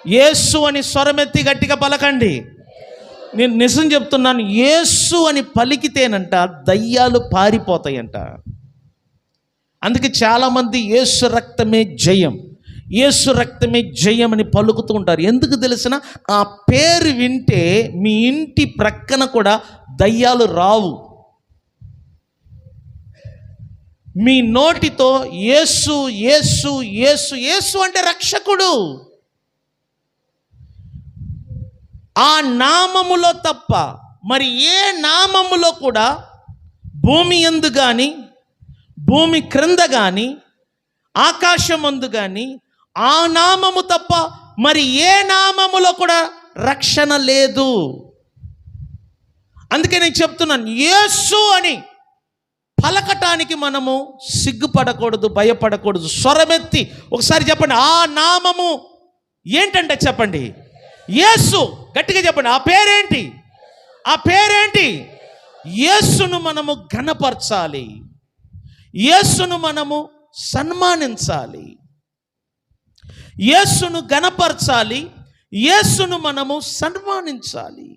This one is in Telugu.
యేసు అని స్వరమెత్తి గట్టిగా పలకండి. నేను నిజం చెప్తున్నాను, యేసు అని పలికితేనంట దయ్యాలు పారిపోతాయంట. అందుకే చాలామంది యేసు రక్తమే జయం, యేసు రక్తమే జయం అని పలుకుతూ ఉంటారు. ఎందుకు తెలిసిన, ఆ పేరు వింటే మీ ఇంటి ప్రక్కన కూడా దయ్యాలు రావు. మీ నోటితో యేసు యేసు యేసు యేసు అంటే రక్షకుడు. ఆ నామములో తప్ప మరి ఏ నామములో కూడా భూమి యందు కానీ, భూమి క్రింద కానీ, ఆకాశమందు కానీ ఆ నామము తప్ప మరి ఏ నామములో కూడా రక్షణ లేదు. అందుకే నేను చెప్తున్నాను, యేసు అని పలకటానికి మనము సిగ్గుపడకూడదు, భయపడకూడదు. స్వరమెత్తి ఒకసారి చెప్పండి, ఆ నామము ఏంటంటే చెప్పండి, యేసు. గట్టిగా చెప్పండి, ఆ పేరేంటి? ఆ పేరేంటి? యేసును మనము ఘనపరచాలి, యేసును మనము సన్మానించాలి, యేసును ఘనపరచాలి, యేసును మనము సన్మానించాలి.